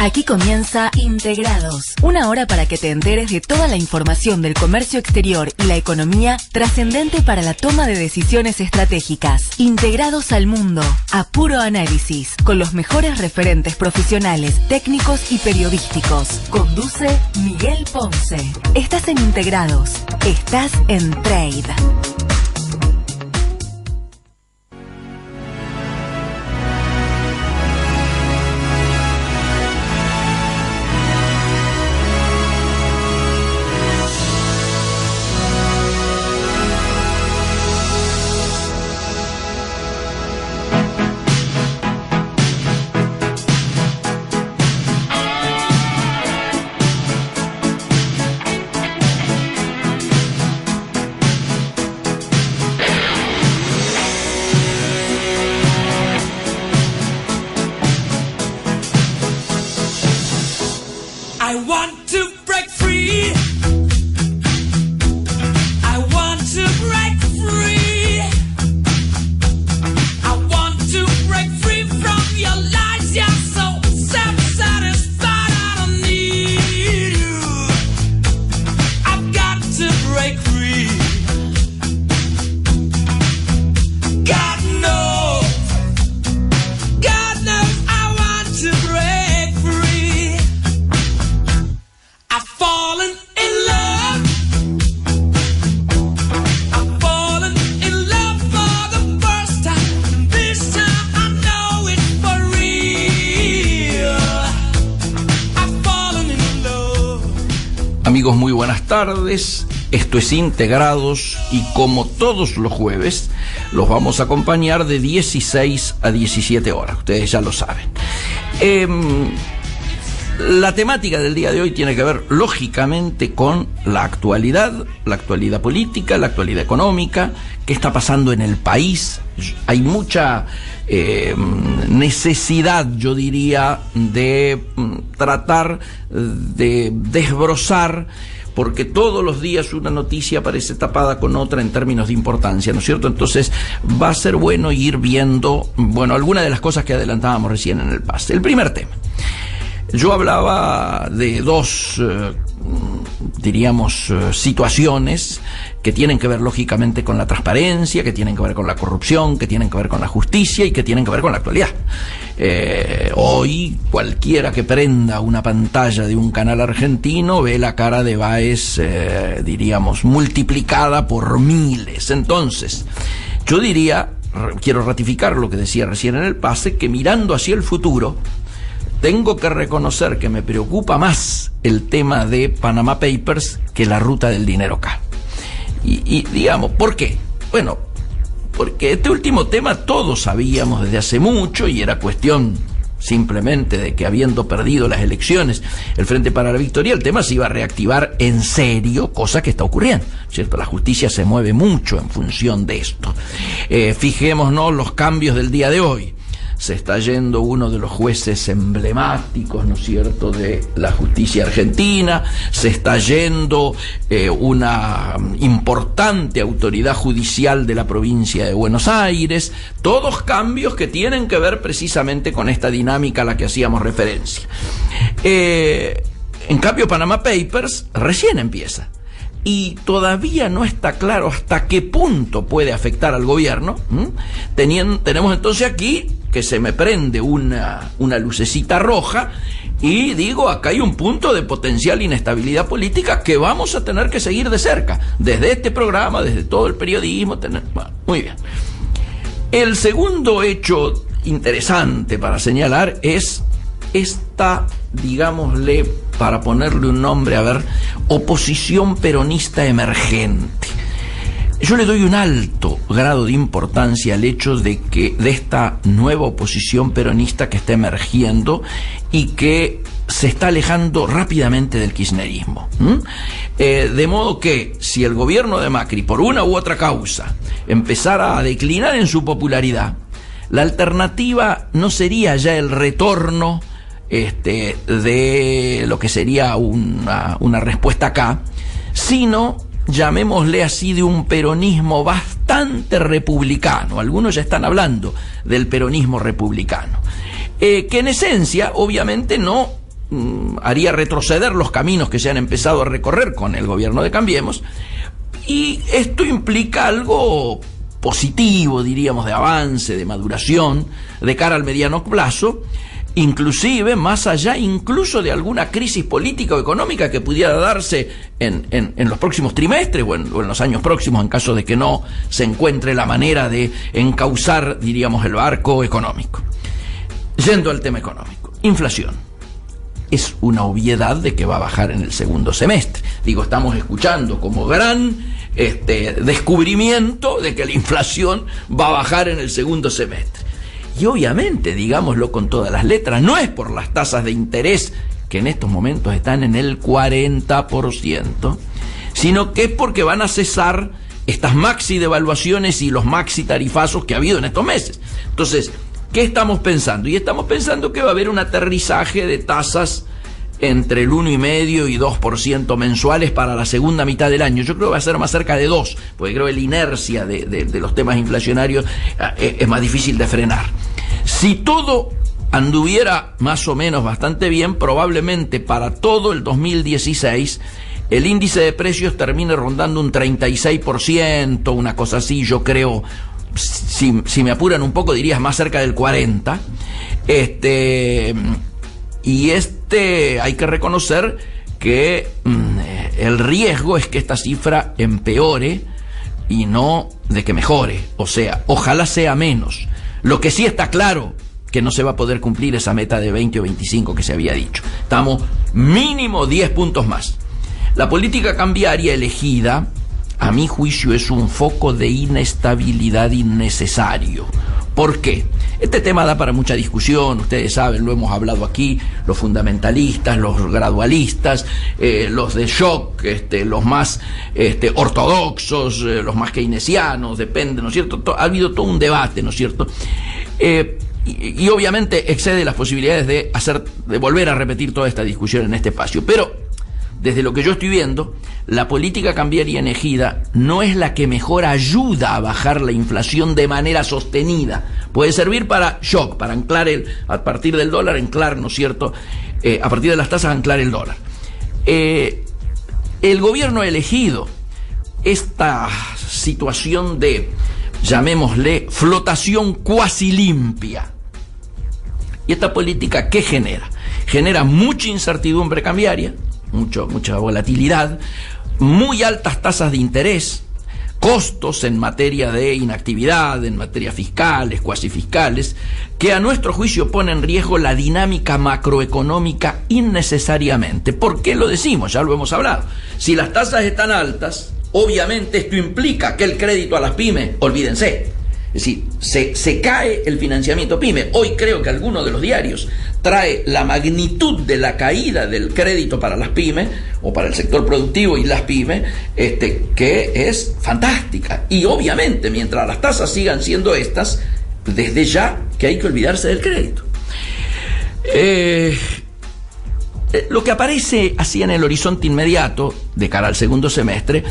Aquí comienza Integrados, una hora para que te enteres de toda la información del comercio exterior y la economía trascendente para la toma de decisiones estratégicas. Integrados al mundo, a puro análisis, con los mejores referentes profesionales, técnicos y periodísticos. Conduce Miguel Ponce. Estás en Integrados, estás en Trade. Amigos, muy buenas tardes. Esto es Integrados y como todos los jueves los vamos a acompañar de 16 a 17 horas. Ustedes ya lo saben. La temática del día de hoy tiene que ver lógicamente con la actualidad política, la actualidad económica, qué está pasando en el país. Hay mucha necesidad, yo diría, de tratar de desbrozar, porque todos los días una noticia aparece tapada con otra en términos de importancia, ¿no es cierto? Entonces va a ser bueno ir viendo, algunas de las cosas que adelantábamos recién en el pase. El primer tema. Yo hablaba de dos, situaciones que tienen que ver lógicamente con la transparencia, que tienen que ver con la corrupción, que tienen que ver con la justicia y que tienen que ver con la actualidad. Hoy cualquiera que prenda una pantalla de un canal argentino ve la cara de Báez, multiplicada por miles. Entonces, yo diría, quiero ratificar lo que decía recién en el pase, que mirando hacia el futuro, tengo que reconocer que me preocupa más el tema de Panama Papers que la ruta del dinero acá. Y digamos, ¿por qué? Bueno, porque este último tema todos sabíamos desde hace mucho y era cuestión simplemente de que, habiendo perdido las elecciones el Frente para la Victoria, el tema se iba a reactivar en serio, cosa que está ocurriendo, ¿cierto? La justicia se mueve mucho en función de esto. Fijémonos los cambios del día de hoy. Se está yendo uno de los jueces emblemáticos, ¿no es cierto?, de la justicia argentina, se está yendo una importante autoridad judicial de la provincia de Buenos Aires, todos cambios que tienen que ver precisamente con esta dinámica a la que hacíamos referencia. En cambio, Panama Papers recién empieza. Y todavía no está claro hasta qué punto puede afectar al gobierno. Tenemos entonces aquí que se me prende una lucecita roja y digo, acá hay un punto de potencial inestabilidad política que vamos a tener que seguir de cerca, desde este programa, desde todo el periodismo. Muy bien. El segundo hecho interesante para señalar es esta, digámosle, para ponerle un nombre, oposición peronista emergente. Yo le doy un alto grado de importancia al hecho de esta nueva oposición peronista que está emergiendo y que se está alejando rápidamente del kirchnerismo. De modo que si el gobierno de Macri, por una u otra causa, empezara a declinar en su popularidad, la alternativa no sería ya el retorno de lo que sería una respuesta acá, sino, llamémosle así, de un peronismo bastante republicano. Algunos ya están hablando del peronismo republicano, que en esencia obviamente no haría retroceder los caminos que se han empezado a recorrer con el gobierno de Cambiemos, y esto implica algo positivo, diríamos, de avance, de maduración, de cara al mediano plazo, inclusive más allá incluso de alguna crisis política o económica que pudiera darse en los próximos trimestres o en los años próximos, en caso de que no se encuentre la manera de encauzar, diríamos, el barco económico. Yendo al tema económico, inflación. Es una obviedad de que va a bajar en el segundo semestre. Digo, estamos escuchando como gran descubrimiento de que la inflación va a bajar en el segundo semestre. Y obviamente, digámoslo con todas las letras, no es por las tasas de interés que en estos momentos están en el 40%, sino que es porque van a cesar estas maxi devaluaciones y los maxi tarifazos que ha habido en estos meses. Entonces, ¿qué estamos pensando? Y estamos pensando que va a haber un aterrizaje de tasas entre el 1,5% y 2% mensuales para la segunda mitad del año. Yo creo que va a ser más cerca de 2%, porque creo que la inercia de los temas inflacionarios es más difícil de frenar. Si todo anduviera más o menos bastante bien, probablemente para todo el 2016 el índice de precios termine rondando un 36%, una cosa así, yo creo. Si me apuran un poco, dirías más cerca del 40%. Y hay que reconocer que el riesgo es que esta cifra empeore y no de que mejore. O sea, ojalá sea menos. Lo que sí está claro, que no se va a poder cumplir esa meta de 20 o 25 que se había dicho. Estamos mínimo 10 puntos más. La política cambiaria elegida, a mi juicio, es un foco de inestabilidad innecesario. ¿Por qué? Este tema da para mucha discusión, ustedes saben, lo hemos hablado aquí, los fundamentalistas, los gradualistas, los de shock, los más ortodoxos, los más keynesianos, depende, ¿no es cierto? Ha habido todo un debate, ¿no es cierto? Y obviamente excede las posibilidades de volver a repetir toda esta discusión en este espacio, pero desde lo que yo estoy viendo, la política cambiaria elegida no es la que mejor ayuda a bajar la inflación de manera sostenida. Puede servir para shock, para anclar a partir del dólar, anclar, ¿no es cierto? A partir de las tasas, anclar el dólar. El gobierno elegido, esta situación de, llamémosle, flotación cuasi limpia. ¿Y esta política qué genera? Genera mucha incertidumbre cambiaria, mucha volatilidad, muy altas tasas de interés, costos en materia de inactividad, en materia fiscales, cuasi fiscales, que a nuestro juicio pone en riesgo la dinámica macroeconómica innecesariamente. ¿Por qué lo decimos? Ya lo hemos hablado. Si las tasas están altas, obviamente esto implica que el crédito a las pymes, olvídense. Es decir, se cae el financiamiento pyme. Hoy creo que alguno de los diarios trae la magnitud de la caída del crédito para las pymes, o para el sector productivo y las pymes, que es fantástica. Y obviamente, mientras las tasas sigan siendo estas, desde ya que hay que olvidarse del crédito. Lo que aparece así en el horizonte inmediato, de cara al segundo semestre,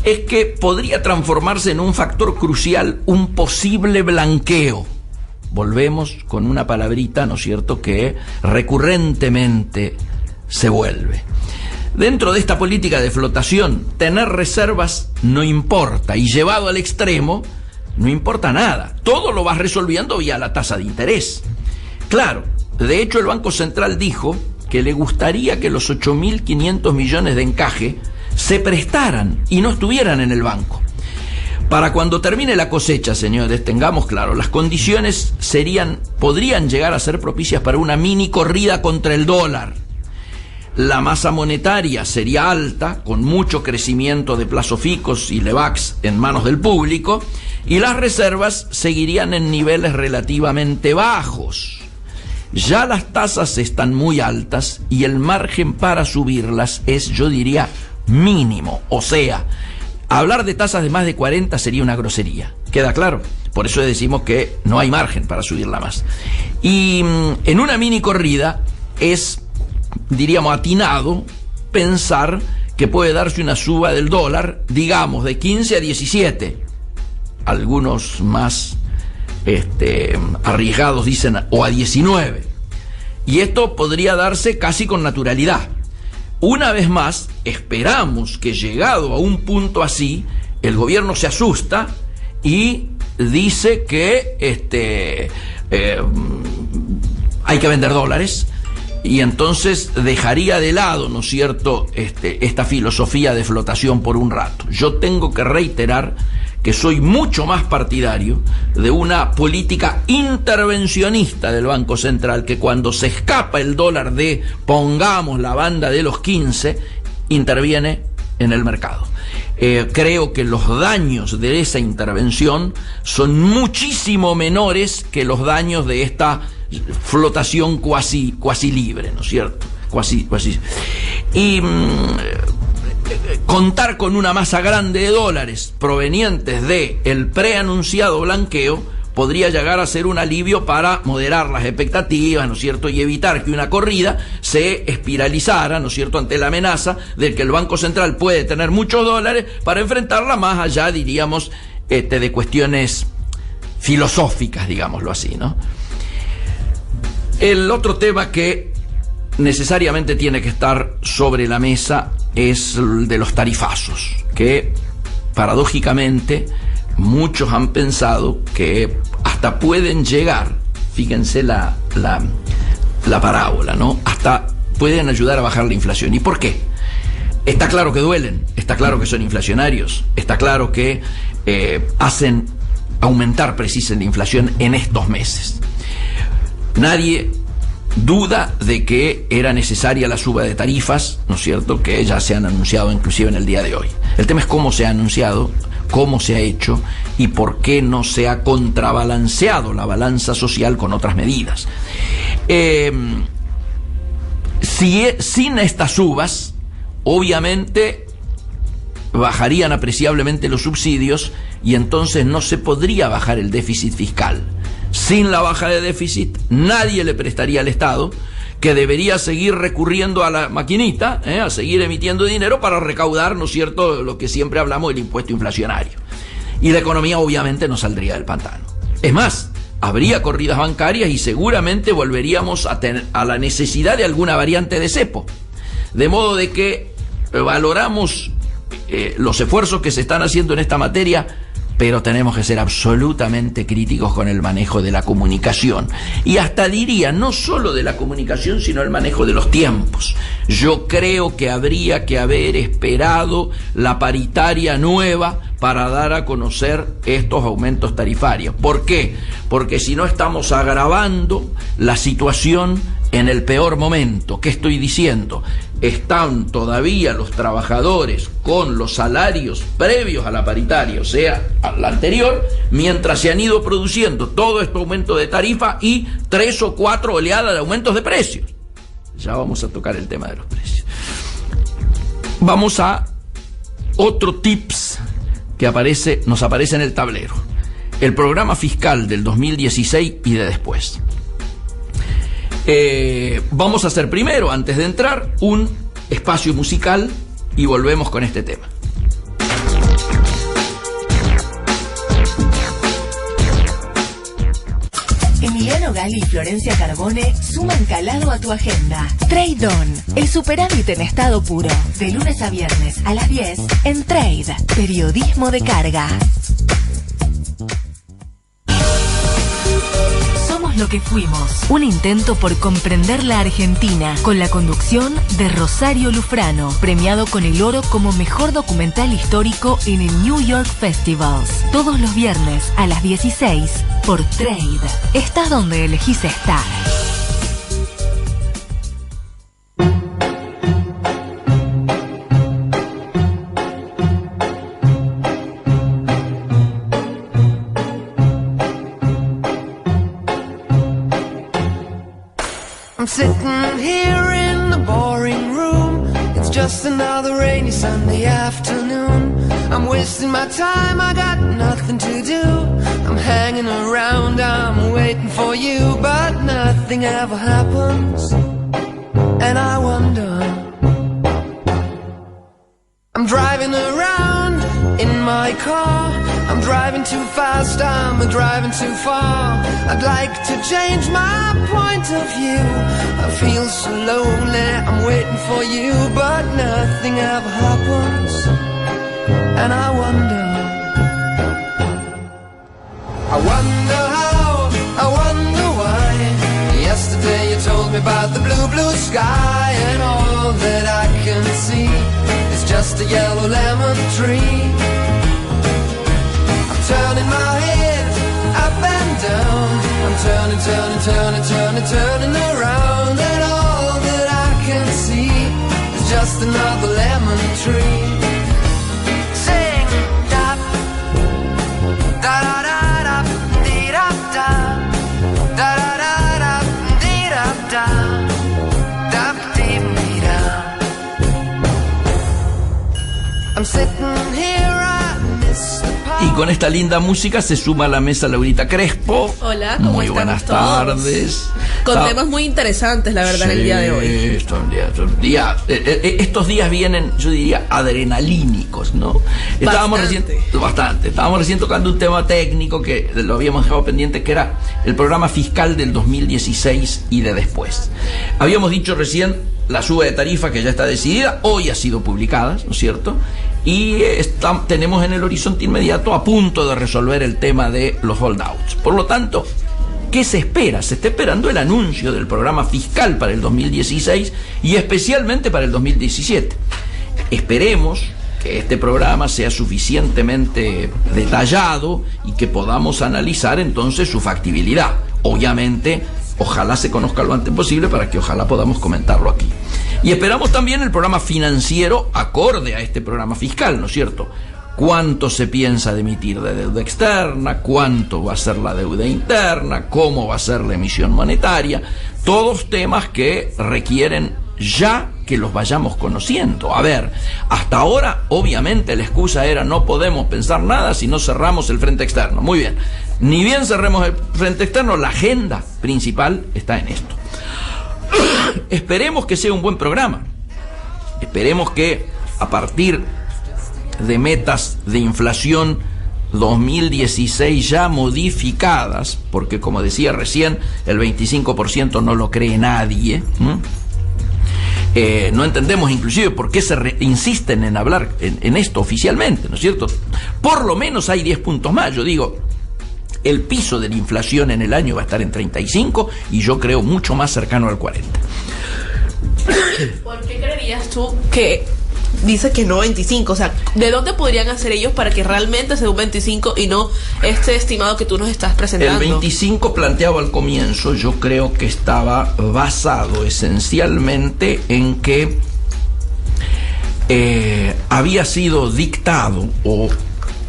es que podría transformarse en un factor crucial un posible blanqueo. Volvemos con una palabrita, ¿no es cierto?, que recurrentemente se vuelve. Dentro de esta política de flotación, tener reservas no importa, y llevado al extremo, no importa nada. Todo lo vas resolviendo vía la tasa de interés. Claro, de hecho el Banco Central dijo que le gustaría que los 8.500 millones de encaje se prestaran y no estuvieran en el banco. Para cuando termine la cosecha, señores, tengamos claro, las condiciones podrían llegar a ser propicias para una mini corrida contra el dólar. La masa monetaria sería alta, con mucho crecimiento de plazo fijos y Levax en manos del público, y las reservas seguirían en niveles relativamente bajos. Ya las tasas están muy altas y el margen para subirlas es, yo diría, mínimo. O sea, hablar de tasas de más de 40 sería una grosería. ¿Queda claro? Por eso decimos que no hay margen para subirla más. Y en una mini corrida es, diríamos, atinado pensar que puede darse una suba del dólar, digamos, de 15 a 17. Algunos más arriesgados dicen o a 19. Y esto podría darse casi con naturalidad. Una vez más, esperamos que llegado a un punto así, el gobierno se asusta y dice que hay que vender dólares, y entonces dejaría de lado, ¿no es cierto?, esta filosofía de flotación por un rato. Yo tengo que reiterar que soy mucho más partidario de una política intervencionista del Banco Central, que cuando se escapa el dólar de, pongamos, la banda de los 15, interviene en el mercado. Creo que los daños de esa intervención son muchísimo menores que los daños de esta flotación cuasi libre, ¿no es cierto? Cuasi. Y contar con una masa grande de dólares provenientes de el preanunciado blanqueo podría llegar a ser un alivio para moderar las expectativas, ¿no es cierto?, y evitar que una corrida se espiralizara, ¿no es cierto?, ante la amenaza de que el Banco Central puede tener muchos dólares para enfrentarla más allá, diríamos, de cuestiones filosóficas, digámoslo así, ¿no? El otro tema que necesariamente tiene que estar sobre la mesa es el de los tarifazos, que paradójicamente muchos han pensado que hasta pueden llegar, fíjense la parábola, ¿no?, hasta pueden ayudar a bajar la inflación. ¿Y por qué? Está claro que duelen, está claro que son inflacionarios, está claro que hacen aumentar precisamente la inflación en estos meses. Nadie duda de que era necesaria la suba de tarifas, ¿no es cierto?, que ya se han anunciado inclusive en el día de hoy. El tema es cómo se ha anunciado, cómo se ha hecho y por qué no se ha contrabalanceado la balanza social con otras medidas. Sin estas subas, obviamente bajarían apreciablemente los subsidios y entonces no se podría bajar el déficit fiscal. Sin la baja de déficit, nadie le prestaría al Estado, que debería seguir recurriendo a la maquinita, a seguir emitiendo dinero para recaudar, ¿no es cierto?, lo que siempre hablamos del impuesto inflacionario. Y la economía obviamente no saldría del pantano. Es más, habría corridas bancarias y seguramente volveríamos a la necesidad de alguna variante de cepo. De modo de que valoramos los esfuerzos que se están haciendo en esta materia, pero tenemos que ser absolutamente críticos con el manejo de la comunicación. Y hasta diría, no solo de la comunicación, sino el manejo de los tiempos. Yo creo que habría que haber esperado la paritaria nueva para dar a conocer estos aumentos tarifarios. ¿Por qué? Porque si no estamos agravando la situación en el peor momento. ¿Qué estoy diciendo? Están todavía los trabajadores con los salarios previos a la paritaria, o sea, a la anterior, mientras se han ido produciendo todo este aumento de tarifa y 3 o 4 oleadas de aumentos de precios. Ya vamos a tocar el tema de los precios. Vamos a otro tips que nos aparece en el tablero. El programa fiscal del 2016 y de después. Vamos a hacer primero, antes de entrar, un espacio musical y volvemos con este tema. Emiliano Gali y Florencia Carbone suman calado a tu agenda. Trade On, el superávit en estado puro. De lunes a viernes a las 10 en Trade, periodismo de carga. Somos lo que fuimos. Un intento por comprender la Argentina, con la conducción de Rosario Lufrano, premiado con el oro como mejor documental histórico en el New York Festivals. Todos los viernes a las 16 por Trade. Estás donde elegís estar. I'm sitting here in the boring room. It's just another rainy Sunday afternoon. I'm wasting my time, I got nothing to do. I'm hanging around, I'm waiting for you, but nothing ever happens. And I wonder, I'm driving around in my car, I'm driving too fast, I'm driving too far. I'd like to change my point of view. I feel so lonely, I'm waiting for you, but nothing ever happens, and I wonder how, I wonder why. Yesterday you told me about the blue, blue sky, and all that I can see is just a yellow lemon tree. I'm turning my head up and down, I'm turning, turning, turning, turning, turning around, and all that I can see is just another lemon tree. Sing, da, da, da, da. Y con esta linda música se suma a la mesa Laurita Crespo. Hola, ¿cómo muy estamos buenas todos? tardes. Con temas muy interesantes, la verdad, sí, en el día de hoy. Estos días vienen, yo diría, adrenalínicos, ¿no? Estábamos recién tocando un tema técnico que lo habíamos dejado pendiente, que era el programa fiscal del 2016 y de después. Habíamos dicho recién la suba de tarifa que ya está decidida, hoy ha sido publicada, ¿no es cierto? Y tenemos en el horizonte inmediato a punto de resolver el tema de los holdouts. Por lo tanto, ¿qué se espera? Se está esperando el anuncio del programa fiscal para el 2016 y especialmente para el 2017. Esperemos que este programa sea suficientemente detallado y que podamos analizar entonces su factibilidad. Obviamente, ojalá se conozca lo antes posible para que ojalá podamos comentarlo aquí. Y esperamos también el programa financiero acorde a este programa fiscal, ¿no es cierto? ¿Cuánto se piensa de emitir de deuda externa? ¿Cuánto va a ser la deuda interna? ¿Cómo va a ser la emisión monetaria? Todos temas que requieren ya que los vayamos conociendo. A ver, hasta ahora obviamente la excusa era no podemos pensar nada si no cerramos el frente externo. Muy bien, ni bien cerremos el frente externo, la agenda principal está en esto. Esperemos que sea un buen programa. Esperemos que a partir de metas de inflación 2016 ya modificadas, porque como decía recién, el 25% no lo cree nadie. No entendemos inclusive por qué insisten en hablar en esto oficialmente, ¿no es cierto? Por lo menos hay 10 puntos más. Yo digo, el piso de la inflación en el año va a estar en 35 y yo creo mucho más cercano al 40. ¿Por qué creerías tú que dice que no 25? O sea, ¿de dónde podrían hacer ellos para que realmente sea un 25 y no este estimado que tú nos estás presentando? El 25 planteado al comienzo yo creo que estaba basado esencialmente en que había sido dictado o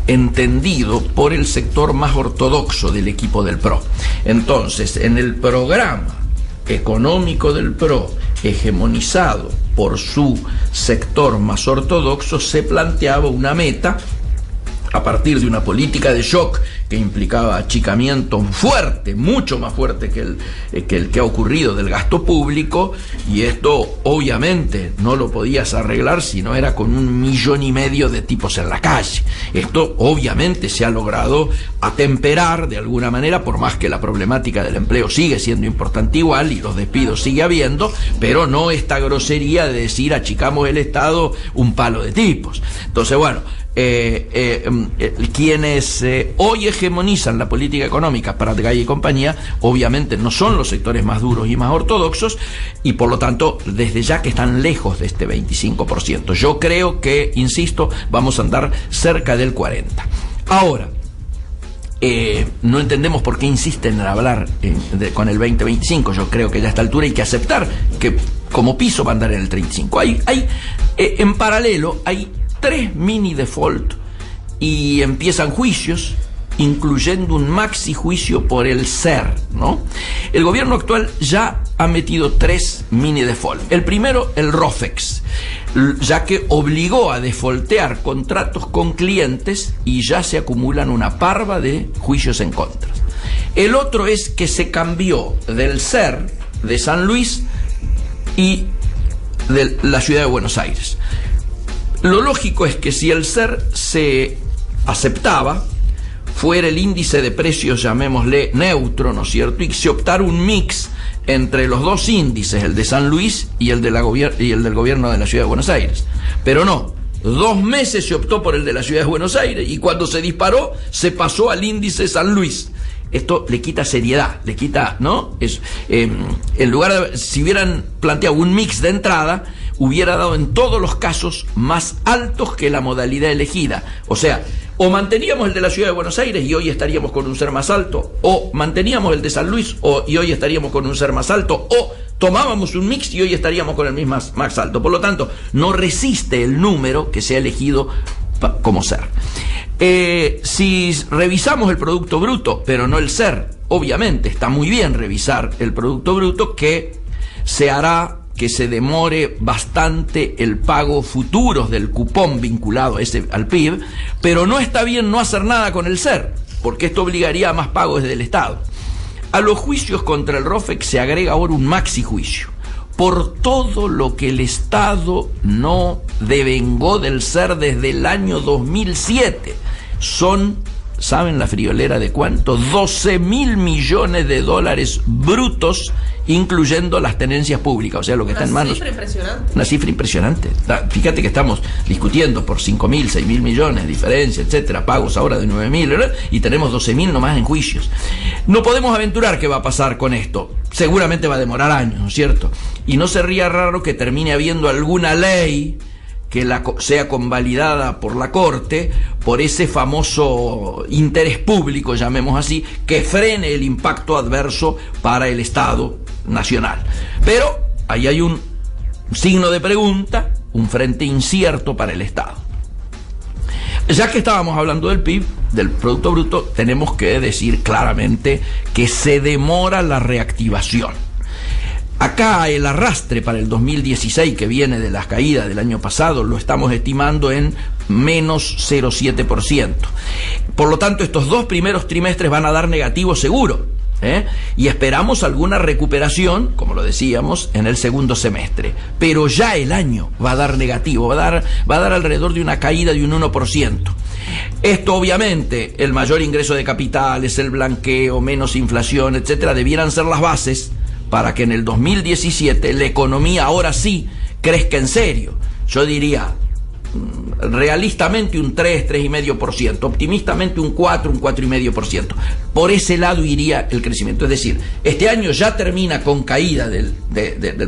entendido por el sector más ortodoxo del equipo del PRO. Entonces, en el programa económico del PRO, hegemonizado por su sector más ortodoxo, se planteaba una meta a partir de una política de shock que implicaba achicamiento fuerte, mucho más fuerte que el que ha ocurrido del gasto público, y esto obviamente no lo podías arreglar si no era con 1,5 millones de tipos en la calle. Esto obviamente se ha logrado atemperar de alguna manera, por más que la problemática del empleo sigue siendo importante igual y los despidos sigue habiendo, pero no esta grosería de decir achicamos el Estado un palo de tipos. Entonces, bueno, quienes hoy hegemonizan la política económica, Prat, Gay y compañía, obviamente no son los sectores más duros y más ortodoxos, y por lo tanto desde ya que están lejos de este 25%. Yo creo que, insisto, vamos a andar cerca del 40%. Ahora, no entendemos por qué insisten en hablar con el 2025. Yo creo que ya a esta altura hay que aceptar que como piso va a andar en el 35. En paralelo hay 3 mini default y empiezan juicios, incluyendo un maxi juicio por el SER, ¿no? El gobierno actual ya ha metido 3 mini default. El primero, el ROFEX, ya que obligó a defaultear contratos con clientes y ya se acumulan una parva de juicios en contra. El otro es que se cambió del SER de San Luis y de la ciudad de Buenos Aires. Lo lógico es que si el SER se aceptaba, fuera el índice de precios, llamémosle neutro, ¿no es cierto? Y se optara un mix entre los dos índices, el de San Luis y el del gobierno de la Ciudad de Buenos Aires. Pero no, 2 meses se optó por el de la Ciudad de Buenos Aires y cuando se disparó se pasó al índice San Luis. Esto le quita seriedad, le quita, ¿no? En lugar de, si hubieran planteado un mix de entrada, hubiera dado en todos los casos más altos que la modalidad elegida. O sea, o manteníamos el de la Ciudad de Buenos Aires y hoy estaríamos con un ser más alto, o manteníamos el de San Luis y hoy estaríamos con un ser más alto, o tomábamos un mix y hoy estaríamos con el mismo más alto. Por lo tanto, no resiste el número que se ha elegido como ser. Si revisamos el Producto Bruto, pero no el ser, obviamente está muy bien revisar el Producto Bruto, que se hará que se demore bastante el pago futuros del cupón vinculado al PIB, pero no está bien no hacer nada con el ser, porque esto obligaría a más pagos desde el Estado. A los juicios contra el ROFEX se agrega ahora un maxi juicio por todo lo que el Estado no devengó del ser desde el año 2007. Son, ¿saben la friolera de cuánto? 12.000 millones de dólares brutos, incluyendo las tenencias públicas, o sea, lo que está en manos. Una cifra impresionante. Fíjate que estamos discutiendo por 5.000, 6.000 millones, diferencia, etcétera, pagos ahora de 9.000, ¿verdad? Y tenemos 12.000 nomás en juicios. No podemos aventurar qué va a pasar con esto. Seguramente va a demorar años, ¿no es cierto? Y no sería raro que termine habiendo alguna ley que sea convalidada por la Corte por ese famoso interés público, llamemos así, que frene el impacto adverso para el Estado nacional. Pero ahí hay un signo de pregunta, un frente incierto para el Estado. Ya que estábamos hablando del PIB, del Producto Bruto, tenemos que decir claramente que se demora la reactivación. Acá el arrastre para el 2016, que viene de las caídas del año pasado, lo estamos estimando en menos 0,7%. Por lo tanto, estos 2 primeros trimestres van a dar negativo seguro, y esperamos alguna recuperación, como lo decíamos, en el segundo semestre. Pero ya el año va a dar negativo, va a dar alrededor de una caída de un 1%. Esto, obviamente, el mayor ingreso de capitales, el blanqueo, menos inflación, etcétera, debieran ser las bases para que en el 2017 la economía ahora sí crezca en serio. Yo diría, realistamente un 3, 3,5%, optimistamente un 4, un 4,5%. Por ese lado iría el crecimiento. Es decir, este año ya termina con caída del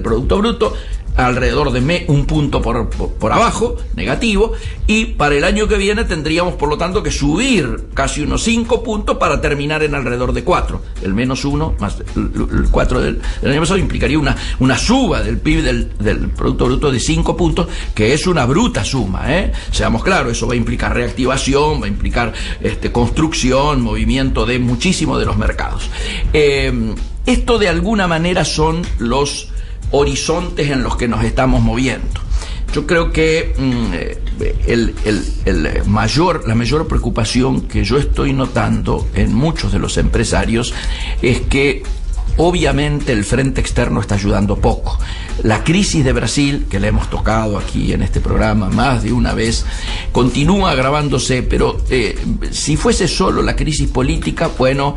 Producto Bruto, alrededor de un punto por abajo, negativo, y para el año que viene tendríamos, por lo tanto, que subir casi unos 5 puntos para terminar en alrededor de 4. El menos 1 más el 4 del año pasado implicaría una suba del PIB del Producto Bruto de 5 puntos, que es una bruta suma, Seamos claros, eso va a implicar reactivación, va a implicar construcción, movimiento de muchísimo de los mercados. Esto de alguna manera son los horizontes en los que nos estamos moviendo. Yo creo que la mayor preocupación que yo estoy notando en muchos de los empresarios es que obviamente el frente externo está ayudando poco. La crisis de Brasil, que la hemos tocado aquí en este programa más de una vez, continúa agravándose, pero si fuese solo la crisis política, bueno,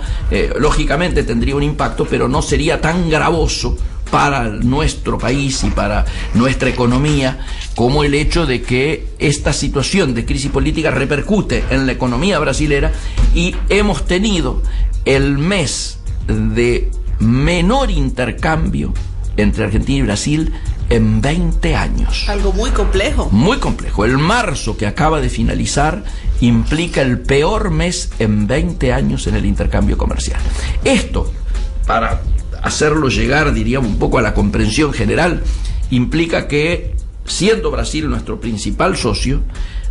lógicamente tendría un impacto, pero no sería tan gravoso para nuestro país y para nuestra economía como el hecho de que esta situación de crisis política repercute en la economía brasilera, y hemos tenido el mes de menor intercambio entre Argentina y Brasil en 20 años. Algo muy complejo. Muy complejo. El marzo que acaba de finalizar implica el peor mes en 20 años en el intercambio comercial. Esto, para hacerlo llegar, diríamos, un poco a la comprensión general, implica que, siendo Brasil nuestro principal socio,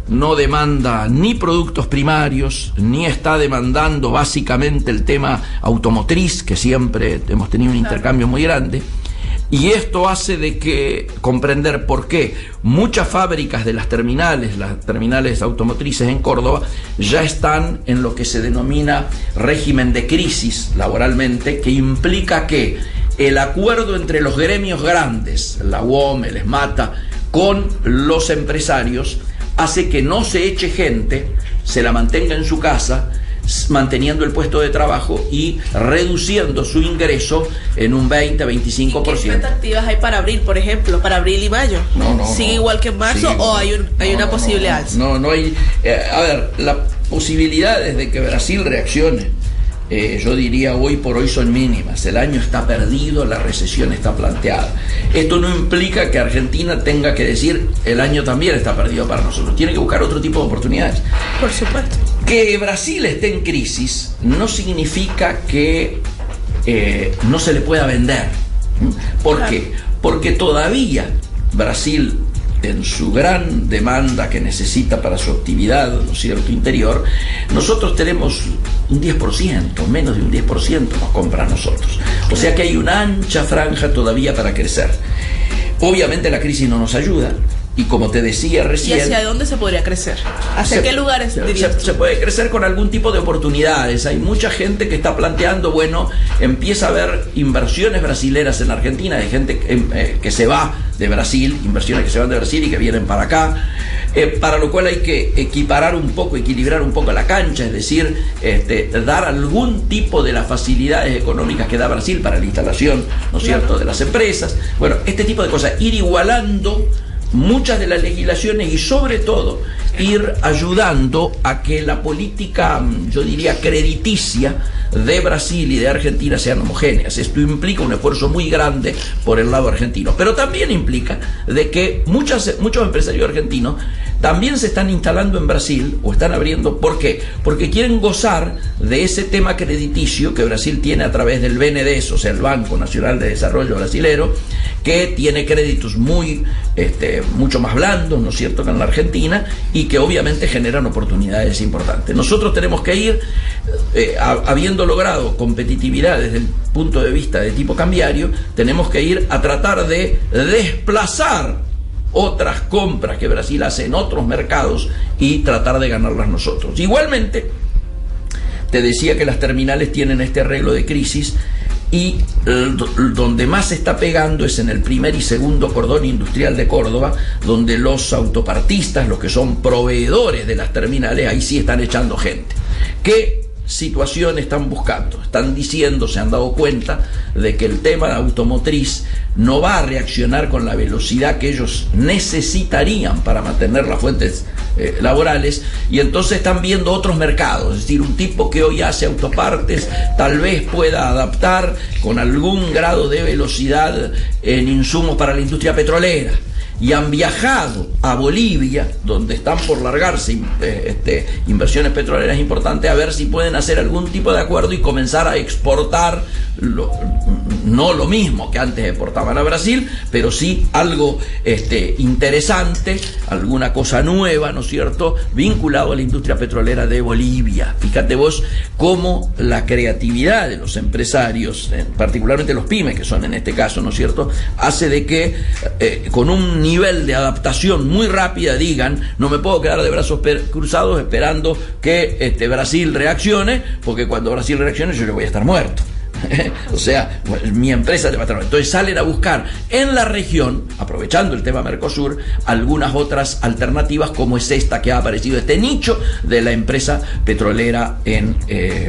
no demanda ni productos primarios, ni está demandando básicamente el tema automotriz, que siempre hemos tenido un intercambio muy grande. Y esto hace de que comprender por qué muchas fábricas de las terminales automotrices en Córdoba, ya están en lo que se denomina régimen de crisis laboralmente, que implica que el acuerdo entre los gremios grandes, la UOM, el ESMATA, con los empresarios, hace que no se eche gente, se la mantenga en su casa, manteniendo el puesto de trabajo y reduciendo su ingreso en un 20-25%. ¿Qué expectativas hay para abril, por ejemplo, para abril y mayo? ¿Sigue igual que en marzo o hay una posible alza? No hay. A ver, las posibilidades de que Brasil reaccione, yo diría hoy por hoy son mínimas. El año está perdido, la recesión está planteada. Esto no implica que Argentina tenga que decir el año también está perdido para nosotros. Tiene que buscar otro tipo de oportunidades. Por supuesto. Que Brasil esté en crisis no significa que no se le pueda vender. ¿Por qué? Porque todavía Brasil, en su gran demanda que necesita para su actividad, ¿no es cierto?, interior, nosotros tenemos un 10%, menos de un 10% nos compra a nosotros. O sea que hay una ancha franja todavía para crecer. Obviamente la crisis no nos ayuda. Y como te decía recién... ¿Y hacia dónde se podría crecer? ¿Hacia qué lugares dirías tú? Se puede crecer con algún tipo de oportunidades. Hay mucha gente que está planteando, bueno, empieza a haber inversiones brasileras en Argentina, de gente que se va de Brasil, inversiones que se van de Brasil y que vienen para acá, para lo cual hay que equilibrar un poco la cancha, es decir, dar algún tipo de las facilidades económicas que da Brasil para la instalación, ¿no es cierto?, de las empresas. Bueno, este tipo de cosas, ir igualando muchas de las legislaciones y sobre todo ir ayudando a que la política, yo diría, crediticia de Brasil y de Argentina sean homogéneas. Esto implica un esfuerzo muy grande por el lado argentino, pero también implica de que muchos empresarios argentinos también se están instalando en Brasil o están abriendo. ¿Por qué? Porque quieren gozar de ese tema crediticio que Brasil tiene a través del BNDES, o sea, el Banco Nacional de Desarrollo Brasilero, que tiene créditos mucho más blandos, ¿no es cierto?, que en la Argentina, y que obviamente generan oportunidades importantes. Nosotros tenemos que ir, habiendo logrado competitividad desde el punto de vista de tipo cambiario, tenemos que ir a tratar de desplazar otras compras que Brasil hace en otros mercados y tratar de ganarlas nosotros. Igualmente, te decía que las terminales tienen este arreglo de crisis y donde más se está pegando es en el primer y segundo cordón industrial de Córdoba, donde los autopartistas, los que son proveedores de las terminales, ahí sí están echando gente. ¿Qué situación están buscando? Están diciendo, se han dado cuenta de que el tema de automotriz no va a reaccionar con la velocidad que ellos necesitarían para mantener las fuentes laborales, y entonces están viendo otros mercados. Es decir, un tipo que hoy hace autopartes tal vez pueda adaptar con algún grado de velocidad en insumos para la industria petrolera, y han viajado a Bolivia, donde están por largarse inversiones petroleras importantes, a ver si pueden hacer algún tipo de acuerdo y comenzar a exportar, no lo mismo que antes exportaban a Brasil, pero sí algo interesante, alguna cosa nueva, ¿no es cierto?, vinculado a la industria petrolera de Bolivia. Fíjate vos cómo la creatividad de los empresarios, particularmente los pymes, que son en este caso, ¿no es cierto?, hace de que con un nivel de adaptación muy rápida digan, no me puedo quedar de brazos cruzados esperando que Brasil reaccione, porque cuando Brasil reaccione yo le voy a estar muerto. O sea, mi empresa le va a estar muerto. Entonces salen a buscar en la región, aprovechando el tema Mercosur, algunas otras alternativas, como es esta que ha aparecido, este nicho de la empresa petrolera en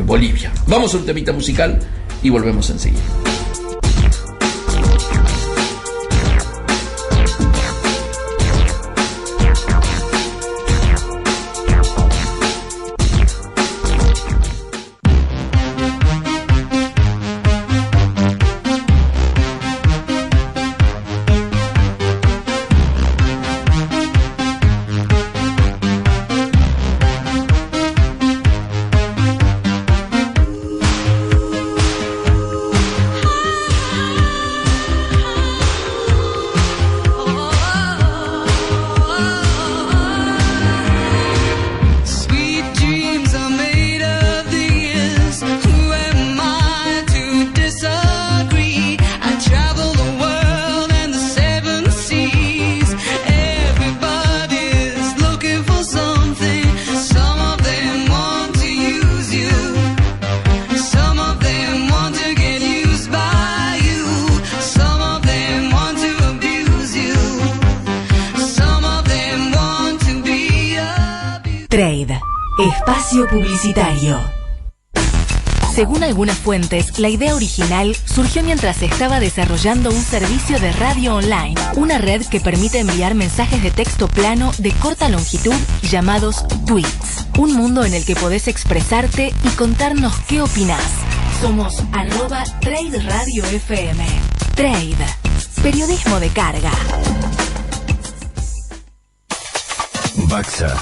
Bolivia. Vamos a un temita musical y volvemos enseguida. Trade. Espacio publicitario. Según algunas fuentes, la idea original surgió mientras estaba desarrollando un servicio de radio online, una red que permite enviar mensajes de texto plano de corta longitud llamados tweets. Un mundo en el que podés expresarte y contarnos qué opinás. Somos @Trade Radio FM. Trade. Periodismo de carga. Baxa,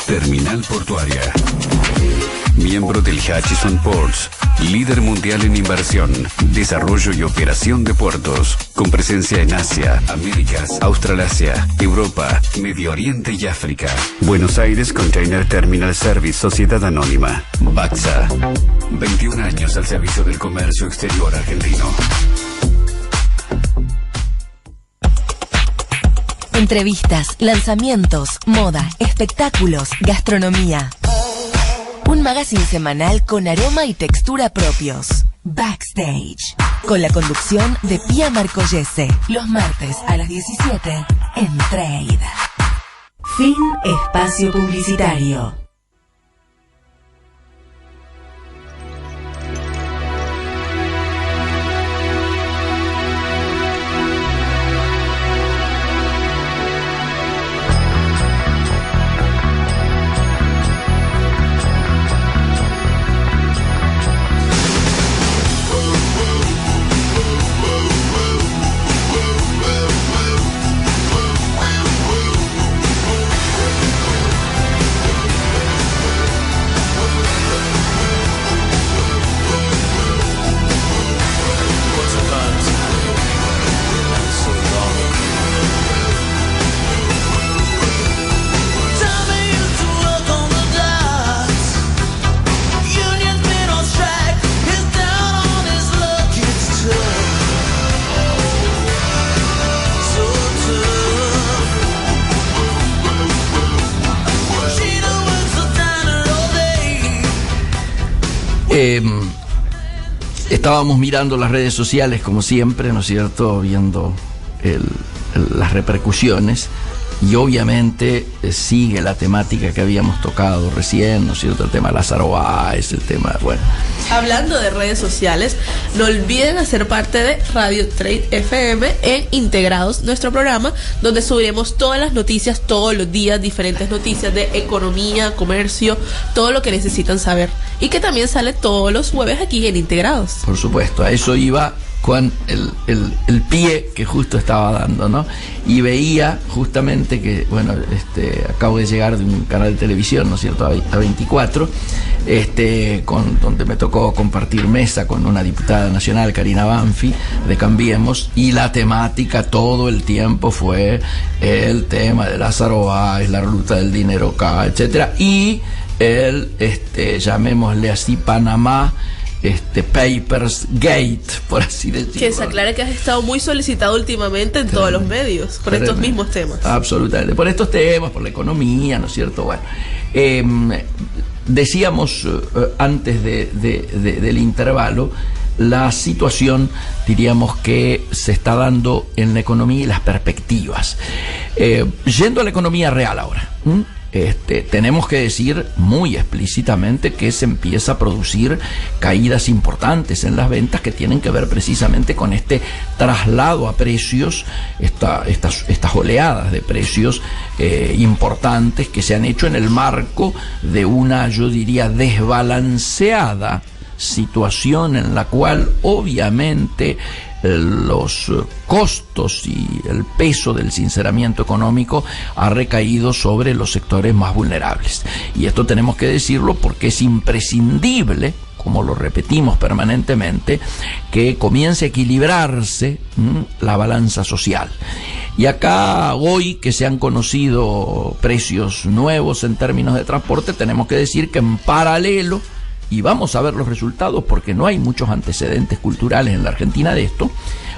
terminal portuaria. Miembro del Hutchison Ports, líder mundial en inversión, desarrollo y operación de puertos, con presencia en Asia, Américas, Australasia, Europa, Medio Oriente y África. Buenos Aires Container Terminal Service, Sociedad Anónima. Baxa, 21 años al servicio del comercio exterior argentino. Entrevistas, lanzamientos, moda, espectáculos, gastronomía. Un magazine semanal con aroma y textura propios. Backstage. Con la conducción de Pía Marcollese. Los martes a las 17 en Trade. Fin espacio publicitario. Estábamos mirando las redes sociales como siempre, ¿no es cierto? Viendo las repercusiones y obviamente sigue la temática que habíamos tocado recién, ¿no es cierto? El tema de Lázaro Báez, el tema, bueno. Hablando de redes sociales, no olviden hacer parte de Radio Trade FM en Integrados, nuestro programa, donde subiremos todas las noticias todos los días, diferentes noticias de economía, comercio, todo lo que necesitan saber. Y que también sale todos los jueves aquí en Integrados. Por supuesto, a eso iba con el pie que justo estaba dando, ¿no? Y veía justamente que, bueno, acabo de llegar de un canal de televisión, ¿no es cierto?, a 24, donde me tocó compartir mesa con una diputada nacional, Karina Banfi, de Cambiemos, y la temática todo el tiempo fue el tema de Lázaro Báez, la ruta del dinero acá, etcétera, y llamémosle así, Panamá, Papers Gate, por así decirlo. Que se aclare que has estado muy solicitado últimamente en todos los medios por estos mismos temas. Absolutamente, por estos temas, por la economía, ¿no es cierto? Bueno, decíamos antes del intervalo, la situación, diríamos, que se está dando en la economía y las perspectivas. Yendo a la economía real ahora, tenemos que decir muy explícitamente que se empieza a producir caídas importantes en las ventas que tienen que ver precisamente con este traslado a precios, estas oleadas de precios importantes que se han hecho en el marco de una, yo diría, desbalanceada situación en la cual obviamente los costos y el peso del sinceramiento económico ha recaído sobre los sectores más vulnerables. Y esto tenemos que decirlo porque es imprescindible, como lo repetimos permanentemente, que comience a equilibrarse la balanza social. Y acá, hoy que se han conocido precios nuevos en términos de transporte, tenemos que decir que en paralelo, y vamos a ver los resultados porque no hay muchos antecedentes culturales en la Argentina de esto,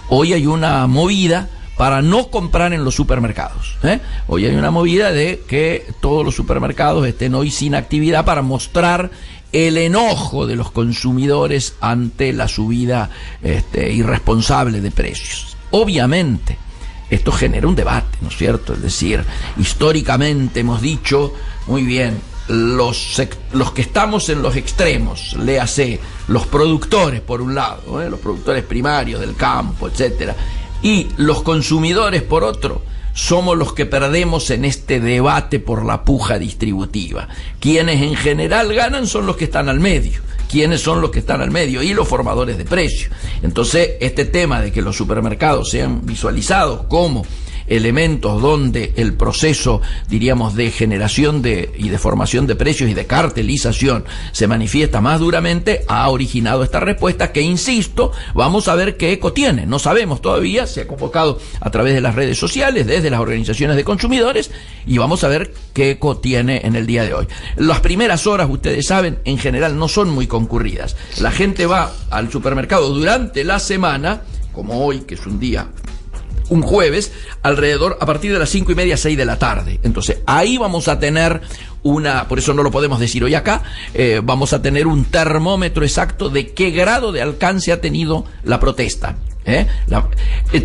hoy hay una movida para no comprar en los supermercados. Hoy hay una movida de que todos los supermercados estén hoy sin actividad para mostrar el enojo de los consumidores ante la subida irresponsable de precios. Obviamente, esto genera un debate, ¿no es cierto? Es decir, históricamente hemos dicho, muy bien, los que estamos en los extremos, léase los productores por un lado, los productores primarios del campo, etcétera, y los consumidores por otro, somos los que perdemos en este debate por la puja distributiva. Quienes en general ganan son los que están al medio. ¿Quiénes son los que están al medio? Y los formadores de precios. Entonces, este tema de que los supermercados sean visualizados como elementos donde el proceso, diríamos, de generación y de formación de precios y de cartelización se manifiesta más duramente, ha originado esta respuesta que, insisto, vamos a ver qué eco tiene. No sabemos todavía, se ha convocado a través de las redes sociales, desde las organizaciones de consumidores, y vamos a ver qué eco tiene en el día de hoy. Las primeras horas, ustedes saben, en general no son muy concurridas. La gente va al supermercado durante la semana, como hoy, que es un jueves, a partir de las 5:30, 6 de la tarde. Entonces, ahí vamos a tener por eso no lo podemos decir hoy acá, vamos a tener un termómetro exacto de qué grado de alcance ha tenido la protesta.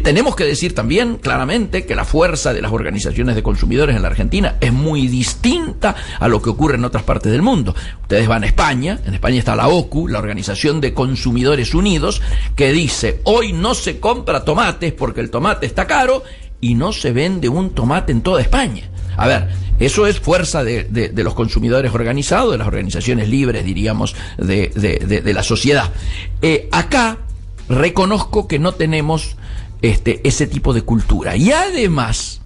Tenemos que decir también claramente que la fuerza de las organizaciones de consumidores en la Argentina es muy distinta a lo que ocurre en otras partes del mundo. Ustedes van a España, en España está la OCU, la Organización de Consumidores Unidos, que dice: hoy no se compra tomates porque el tomate está caro y no se vende un tomate en toda España. A ver, eso es fuerza de los consumidores organizados, de las organizaciones libres, diríamos, de la sociedad. Acá reconozco que no tenemos ese tipo de cultura. Y además,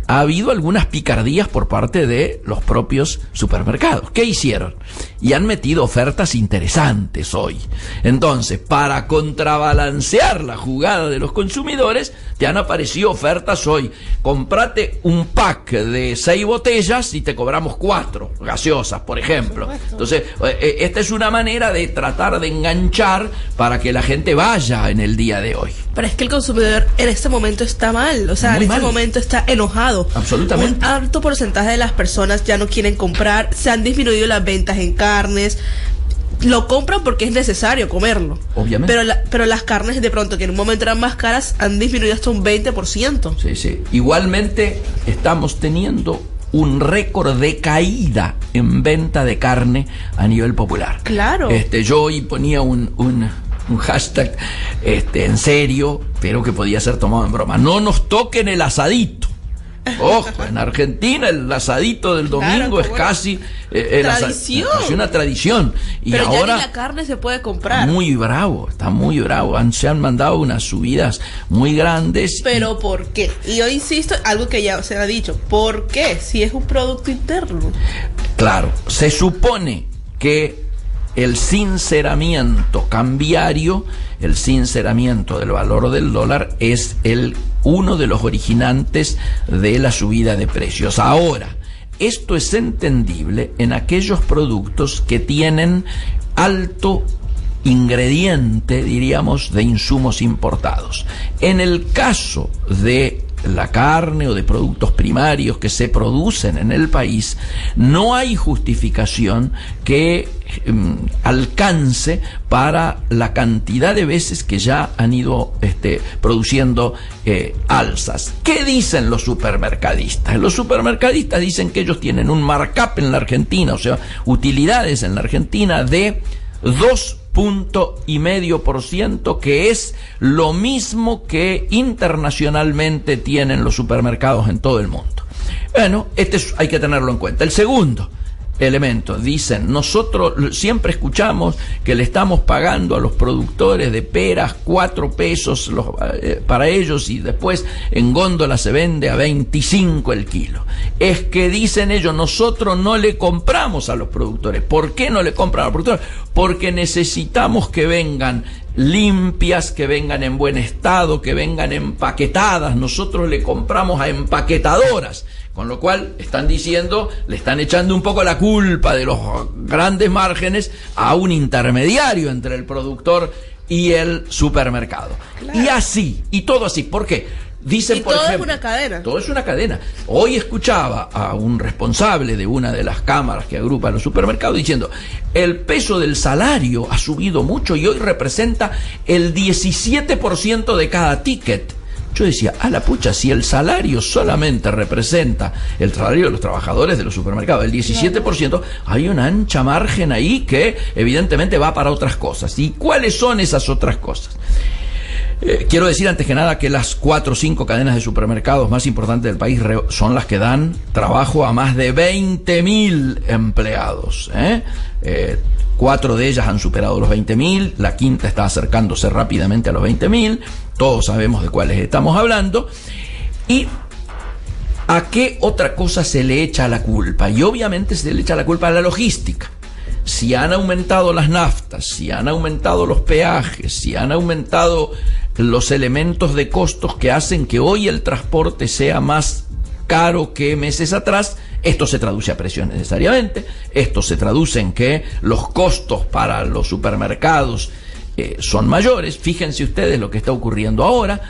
ha habido algunas picardías por parte de los propios supermercados. ¿Qué hicieron? Y han metido ofertas interesantes hoy. Entonces, para contrabalancear la jugada de los consumidores, te han aparecido ofertas hoy. Comprate un pack de 6 botellas y te cobramos 4 gaseosas, por ejemplo. Entonces, esta es una manera de tratar de enganchar para que la gente vaya en el día de hoy. Pero es que el consumidor en este momento está mal, o sea, muy en mal. este momento está enojado. Absolutamente. Un alto porcentaje de las personas ya no quieren comprar, se han disminuido las ventas en carnes. Lo compran porque es necesario comerlo. Obviamente. Pero las carnes, de pronto, que en un momento eran más caras, han disminuido hasta un 20%. Sí, sí. Igualmente estamos teniendo un récord de caída en venta de carne a nivel popular. Claro. Yo hoy ponía un hashtag en serio, pero que podía ser tomado en broma. No nos toquen el asadito. Ojo, en Argentina el asadito del domingo es casi tradición. Casi una tradición. Y pero ahora ya ni la carne se puede comprar. Está muy bravo. Se han mandado unas subidas muy grandes. Pero ¿por qué? Y yo insisto, algo que ya se ha dicho. ¿Por qué? Si es un producto interno. Claro, se supone que el sinceramiento cambiario, el sinceramiento del valor del dólar es uno de los originantes de la subida de precios. Ahora, esto es entendible en aquellos productos que tienen alto ingrediente, diríamos, de insumos importados. En el caso de la carne o de productos primarios que se producen en el país, no hay justificación que alcance para la cantidad de veces que ya han ido produciendo alzas. ¿Qué dicen los supermercadistas? Los supermercadistas dicen que ellos tienen un markup en la Argentina, o sea, utilidades en la Argentina de 2,5%, que es lo mismo que internacionalmente tienen los supermercados en todo el mundo. Bueno, hay que tenerlo en cuenta. El segundo elemento, dicen: nosotros siempre escuchamos que le estamos pagando a los productores de peras 4 pesos para ellos, y después en góndola se vende a 25 el kilo. Es que dicen ellos: nosotros no le compramos a los productores. ¿Por qué no le compran a los productores? Porque necesitamos que vengan limpias, que vengan en buen estado, que vengan empaquetadas. Nosotros le compramos a empaquetadoras. Con lo cual, están diciendo, le están echando un poco la culpa de los grandes márgenes a un intermediario entre el productor y el supermercado. Claro. Y así, y todo así. ¿Por qué? Dicen, y por todo ejemplo, es una cadena. Todo es una cadena. Hoy escuchaba a un responsable de una de las cámaras que agrupan los supermercados diciendo: el peso del salario ha subido mucho y hoy representa el 17% de cada ticket. yo decía, a la pucha, si el salario solamente representa el salario de los trabajadores de los supermercados, el 17%, hay una ancha margen ahí que evidentemente va para otras cosas. ¿Y cuáles son esas otras cosas? Quiero decir antes que nada que las 4 o 5 cadenas de supermercados más importantes del país son las que dan trabajo a más de 20.000 empleados. 4 de ellas han superado los 20.000, la quinta está acercándose rápidamente a los 20.000, todos sabemos de cuáles estamos hablando. ¿Y a qué otra cosa se le echa la culpa? Y obviamente se le echa la culpa a la logística. Si han aumentado las naftas, si han aumentado los peajes, si han aumentado los elementos de costos que hacen que hoy el transporte sea más caro que meses atrás, esto se traduce a precios necesariamente, esto se traduce en que los costos para los supermercados son mayores. Fíjense ustedes lo que está ocurriendo ahora.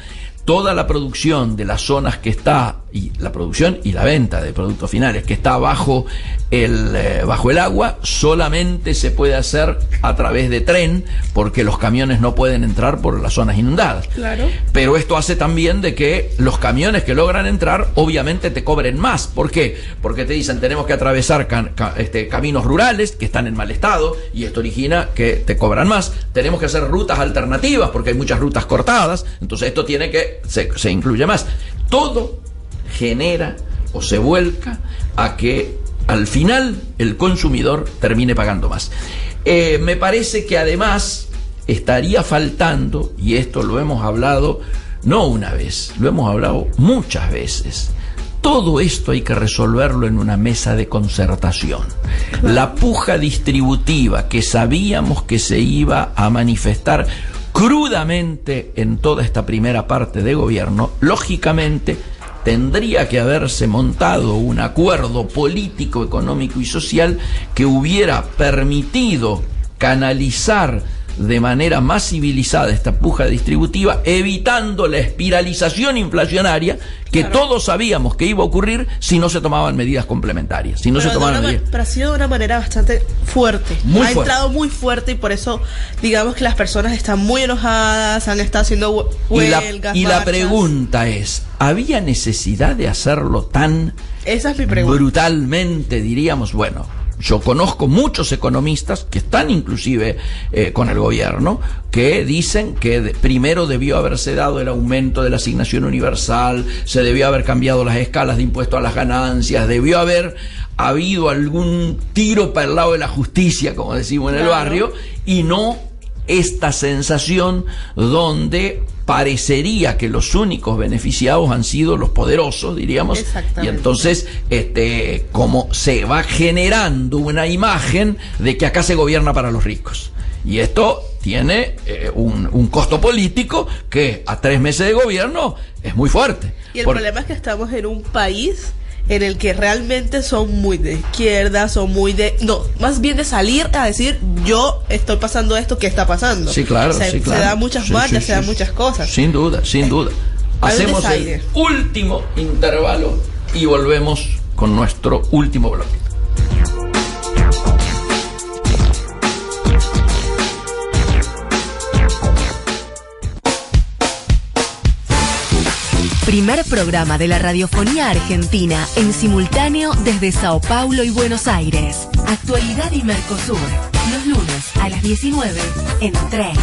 Toda la producción de las zonas que está, y la producción y la venta de productos finales que está bajo el agua, solamente se puede hacer a través de tren, porque los camiones no pueden entrar por las zonas inundadas. Claro. Pero esto hace también de que los camiones que logran entrar, obviamente te cobren más. ¿Por qué? Porque te dicen, tenemos que atravesar caminos rurales que están en mal estado, y esto origina que te cobran más. Tenemos que hacer rutas alternativas, porque hay muchas rutas cortadas, entonces esto tiene que se incluye más. Todo genera o se vuelca a que al final el consumidor termine pagando más. Me parece que además estaría faltando, y esto lo hemos hablado no una vez, lo hemos hablado muchas veces, todo esto hay que resolverlo en una mesa de concertación. La puja distributiva que sabíamos que se iba a manifestar crudamente en toda esta primera parte de gobierno, lógicamente tendría que haberse montado un acuerdo político, económico y social que hubiera permitido canalizar de manera más civilizada esta puja distributiva, evitando la espiralización inflacionaria que todos sabíamos que iba a ocurrir si no se tomaban medidas complementarias. Si no se tomaban medidas. Pero ha sido de una manera bastante fuerte. Ha entrado muy fuerte, y por eso digamos que las personas están muy enojadas, han estado haciendo huelgas. Y la pregunta es, ¿había necesidad de hacerlo tan Esa es mi pregunta. brutalmente, diríamos? Bueno, yo conozco muchos economistas que están inclusive con el gobierno, que dicen que primero debió haberse dado el aumento de la asignación universal, se debió haber cambiado las escalas de impuesto a las ganancias, debió haber habido algún tiro para el lado de la justicia, como decimos en el barrio, y no esta sensación donde parecería que los únicos beneficiados han sido los poderosos, diríamos, y entonces como se va generando una imagen de que acá se gobierna para los ricos. Y esto tiene un costo político que a 3 meses de gobierno es muy fuerte. Y el problema es que estamos en un país en el que realmente son muy de izquierda, son muy de... No, más bien de salir a decir, yo estoy pasando esto, ¿qué está pasando? Sí, claro, se da muchas marchas, se dan muchas cosas. Sin duda, sin duda. Hacemos el último intervalo y volvemos con nuestro último bloque. Primer programa de la radiofonía argentina en simultáneo desde Sao Paulo y Buenos Aires. Actualidad y Mercosur. Los lunes a las 19 en Tren.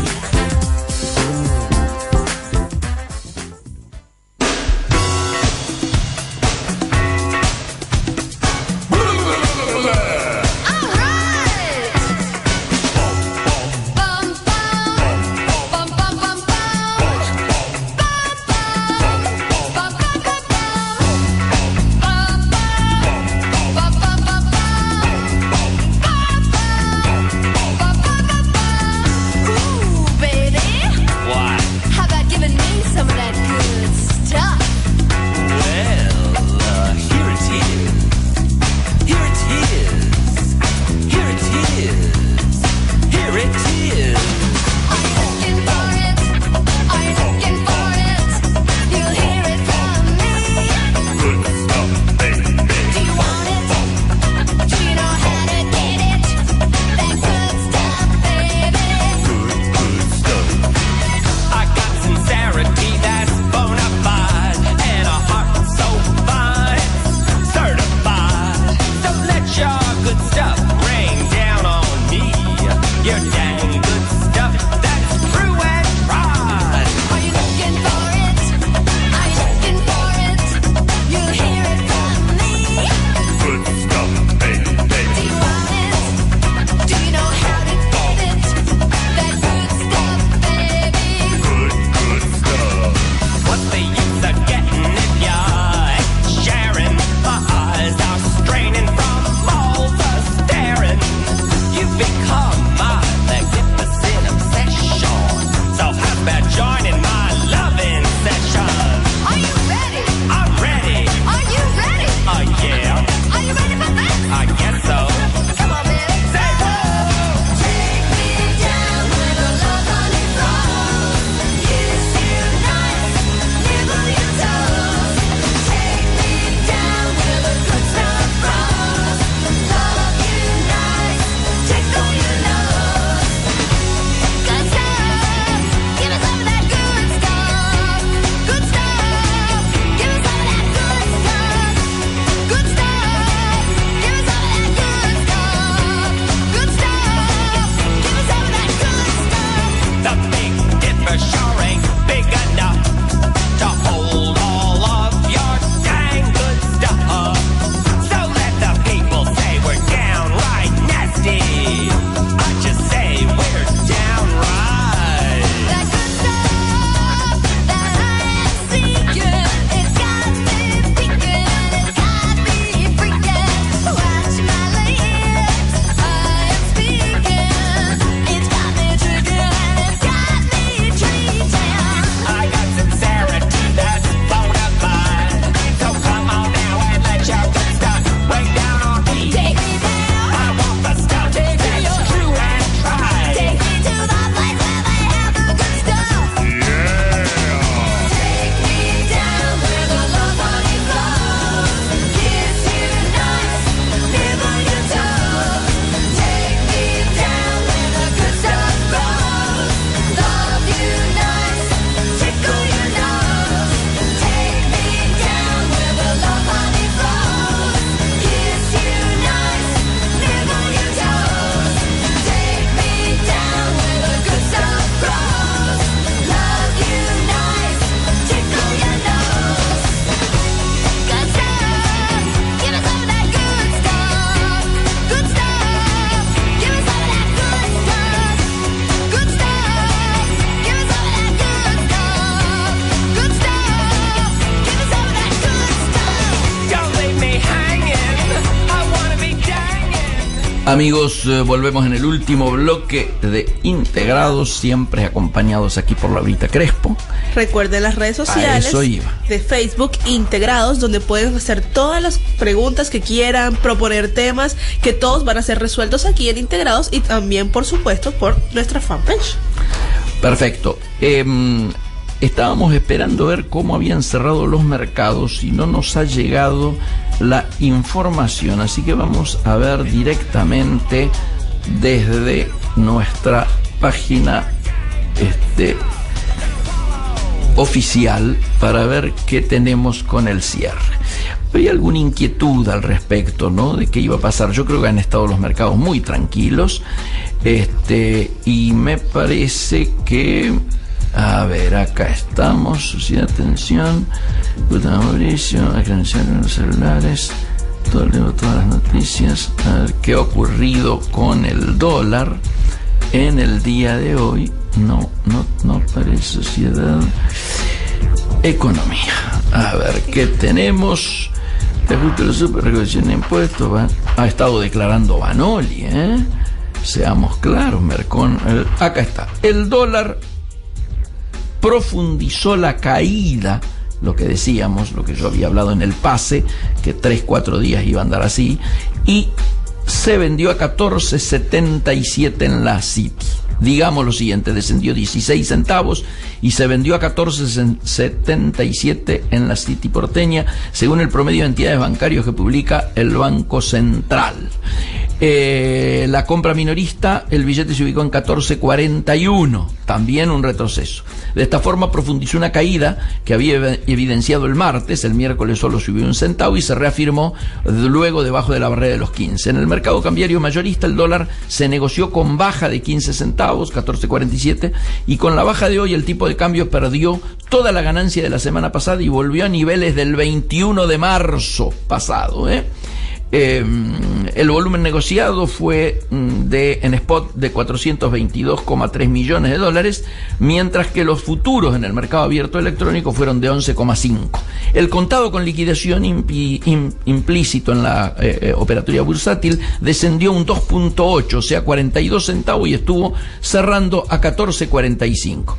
Amigos, volvemos en el último bloque de Integrados, siempre acompañados aquí por Laurita Crespo. Recuerden las redes sociales de Facebook Integrados, donde pueden hacer todas las preguntas que quieran, proponer temas, que todos van a ser resueltos aquí en Integrados y también, por supuesto, por nuestra fanpage. Perfecto. Estábamos esperando ver cómo habían cerrado los mercados y no nos ha llegado la información, así que vamos a ver directamente desde nuestra página oficial para ver qué tenemos con el cierre. ¿Hay alguna inquietud al respecto, no? De qué iba a pasar. Yo creo que han estado los mercados muy tranquilos, y me parece que, a ver, acá estamos, sociedad, atención, Mauricio, acreditar en los celulares, todas las noticias, a ver qué ha ocurrido con el dólar en el día de hoy. No aparece sociedad, economía. A ver qué tenemos. Ajuste de la superrecaudación de impuestos, ha estado declarando Banoli, seamos claros, Mercón. Acá está, el dólar profundizó la caída, lo que decíamos, lo que yo había hablado en el pase, que 3-4 días iba a andar así, y se vendió a 14.77 en la City. Digamos lo siguiente, descendió 16 centavos y se vendió a 14.77 en la City porteña, según el promedio de entidades bancarias que publica el Banco Central. La compra minorista, el billete se ubicó en 14.41, también un retroceso. De esta forma profundizó una caída que había evidenciado el martes. El miércoles solo subió 1 centavo y se reafirmó luego debajo de la barrera de los 15. En el mercado cambiario mayorista, el dólar se negoció con baja de 15 centavos, 14.47, y con la baja de hoy el tipo de cambio perdió toda la ganancia de la semana pasada y volvió a niveles del 21 de marzo pasado, el volumen negociado fue en spot de 422,3 millones de dólares, mientras que los futuros en el mercado abierto electrónico fueron de 11,5. El contado con liquidación implícito en la operatoria bursátil descendió un 2.8, o sea 42 centavos, y estuvo cerrando a 14.45.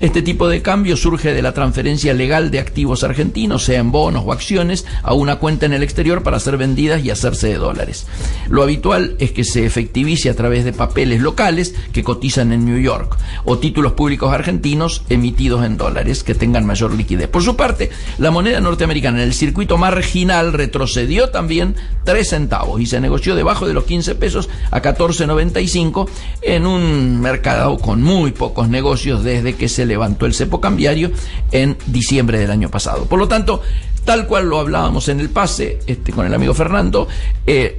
Este tipo de cambio surge de la transferencia legal de activos argentinos, sea en bonos o acciones, a una cuenta en el exterior para ser vendidas y hacerse de dólares. Lo habitual es que se efectivice a través de papeles locales que cotizan en New York o títulos públicos argentinos emitidos en dólares que tengan mayor liquidez. Por su parte, la moneda norteamericana en el circuito marginal retrocedió también 3 centavos y se negoció debajo de los 15 pesos a 14.95 en un mercado con muy pocos negocios desde que se levantó el cepo cambiario en diciembre del año pasado. Por lo tanto, tal cual lo hablábamos en el pase con el amigo Fernando,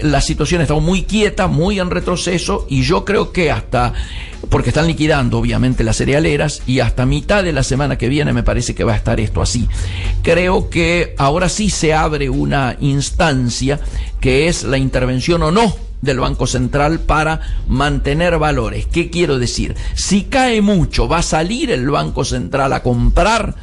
la situación está muy quieta, muy en retroceso, y yo creo que porque están liquidando obviamente las cerealeras, y hasta mitad de la semana que viene me parece que va a estar esto así. Creo que ahora sí se abre una instancia que es la intervención o no del Banco Central para mantener valores. ¿Qué quiero decir? Si cae mucho, ¿va a salir el Banco Central a comprar?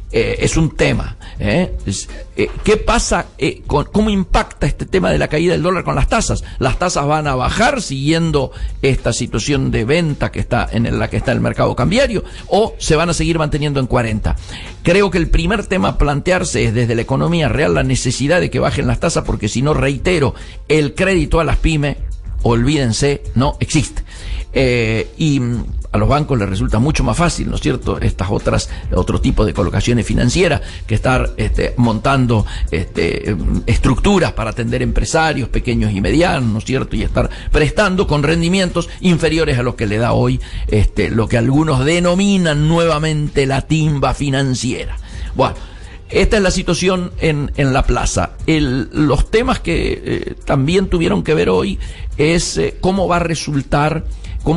Es un tema. ¿Qué pasa? ¿Cómo impacta este tema de la caída del dólar con las tasas? ¿Las tasas van a bajar siguiendo esta situación de venta que está en la que está el mercado cambiario, o se van a seguir manteniendo en 40? Creo que el primer tema a plantearse es desde la economía real la necesidad de que bajen las tasas, porque si no, reitero, el crédito a las pymes, olvídense, no existe. Y a los bancos les resulta mucho más fácil, ¿no es cierto?, otro tipo de colocaciones financieras que estar montando estructuras para atender empresarios pequeños y medianos, ¿no es cierto?, y estar prestando con rendimientos inferiores a los que le da hoy lo que algunos denominan nuevamente la timba financiera. Bueno, esta es la situación en la plaza. Los temas que también tuvieron que ver hoy es cómo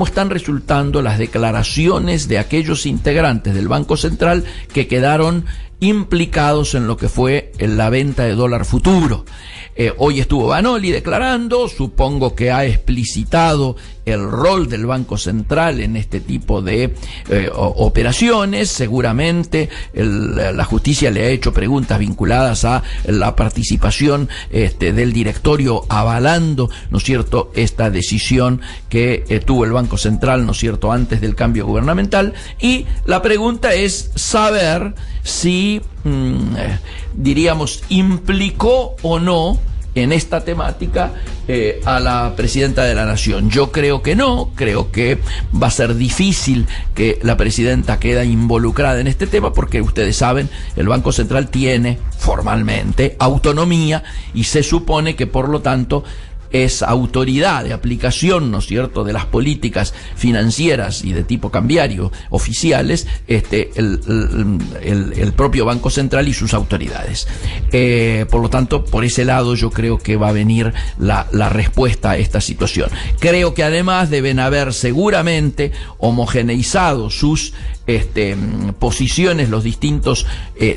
están resultando las declaraciones de aquellos integrantes del Banco Central que quedaron implicados en lo que fue la venta de dólar futuro. Hoy estuvo Vanoli declarando, supongo que ha explicitado el rol del Banco Central en este tipo de operaciones. Seguramente la justicia le ha hecho preguntas vinculadas a la participación del directorio avalando, ¿no es cierto?, esta decisión que tuvo el Banco Central, ¿no es cierto?, antes del cambio gubernamental. Y la pregunta es saber si, diríamos, implicó o no en esta temática a la presidenta de la Nación. Yo creo que no, creo que va a ser difícil que la presidenta quede involucrada en este tema, porque ustedes saben, el Banco Central tiene formalmente autonomía y se supone que por lo tanto es autoridad de aplicación, ¿no es cierto?, de las políticas financieras y de tipo cambiario oficiales, el propio Banco Central y sus autoridades. Por lo tanto, por ese lado yo creo que va a venir la respuesta a esta situación. Creo que además deben haber seguramente homogeneizado sus posiciones los distintos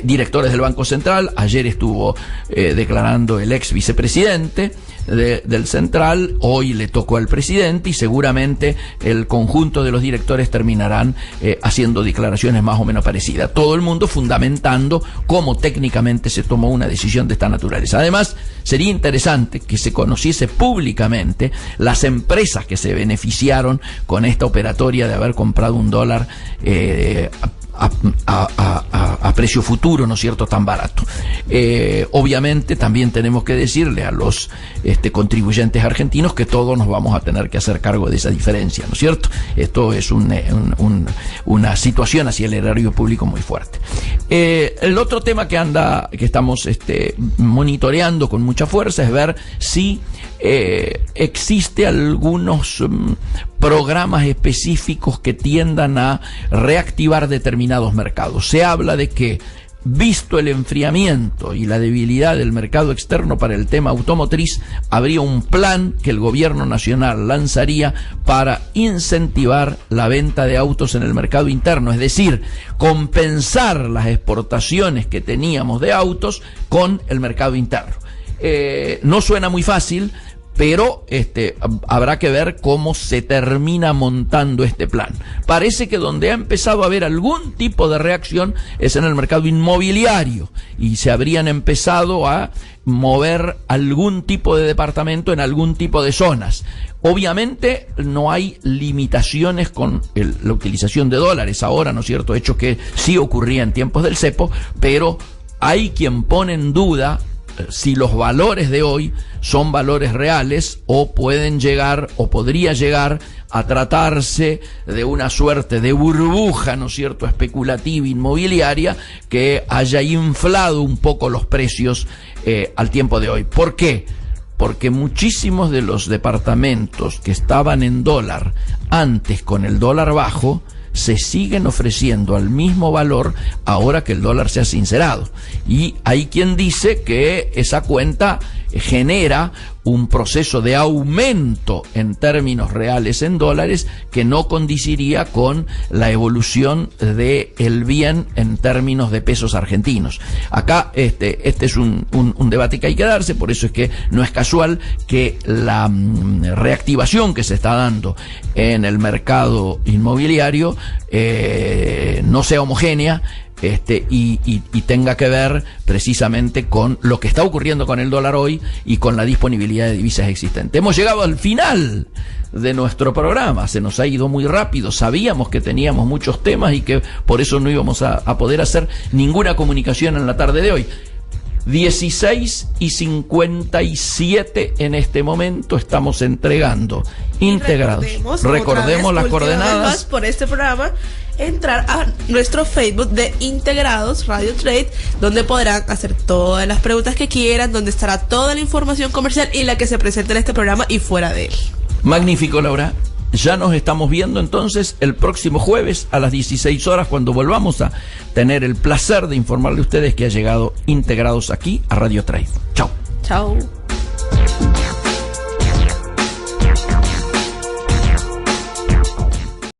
directores del Banco Central. Ayer estuvo declarando el ex vicepresidente del Central, hoy le tocó al presidente y seguramente el conjunto de los directores terminarán haciendo declaraciones más o menos parecidas. Todo el mundo fundamentando cómo técnicamente se tomó una decisión de esta naturaleza. Además, sería interesante que se conociese públicamente las empresas que se beneficiaron con esta operatoria de haber comprado un dólar a precio futuro, ¿no es cierto?, tan barato. Obviamente también tenemos que decirle a los contribuyentes argentinos que todos nos vamos a tener que hacer cargo de esa diferencia, ¿no es cierto? Esto es una situación hacia el erario público muy fuerte. El otro tema que estamos monitoreando con mucha fuerza es ver si existe algunos programas específicos que tiendan a reactivar determinados mercados. Se habla de que, visto el enfriamiento y la debilidad del mercado externo para el tema automotriz, habría un plan que el gobierno nacional lanzaría para incentivar la venta de autos en el mercado interno, es decir, compensar las exportaciones que teníamos de autos con el mercado interno. No suena muy fácil, pero habrá que ver cómo se termina montando este plan. Parece que donde ha empezado a haber algún tipo de reacción es en el mercado inmobiliario, y se habrían empezado a mover algún tipo de departamento en algún tipo de zonas. Obviamente no hay limitaciones con la utilización de dólares ahora, ¿no es cierto?, hecho que sí ocurría en tiempos del cepo, pero hay quien pone en duda si los valores de hoy son valores reales o pueden llegar o podría llegar a tratarse de una suerte de burbuja, ¿no es cierto?, especulativa inmobiliaria que haya inflado un poco los precios al tiempo de hoy. ¿Por qué? Porque muchísimos de los departamentos que estaban en dólar antes con el dólar bajo se siguen ofreciendo al mismo valor ahora que el dólar se ha sincerado. Y hay quien dice que esa cuenta genera un proceso de aumento en términos reales en dólares que no condiciría con la evolución del bien en términos de pesos argentinos. Acá este es un debate que hay que darse, por eso es que no es casual que la reactivación que se está dando en el mercado inmobiliario no sea homogénea, y tenga que ver precisamente con lo que está ocurriendo con el dólar hoy y con la disponibilidad de divisas existentes. Hemos llegado al final de nuestro programa, se nos ha ido muy rápido, sabíamos que teníamos muchos temas y que por eso no íbamos a poder hacer ninguna comunicación en la tarde de hoy. 16:57 en este momento, estamos entregando integrados. Recordemos las coordenadas por este programa. Entrar a nuestro Facebook de Integrados Radio Trade, donde podrán hacer todas las preguntas que quieran, donde estará toda la información comercial y la que se presenta en este programa y fuera de él. Magnífico, Laura. Ya nos estamos viendo entonces el próximo jueves a las 16 horas, cuando volvamos a tener el placer de informarle a ustedes que ha llegado Integrados aquí a Radio Trade. Chao. Chao.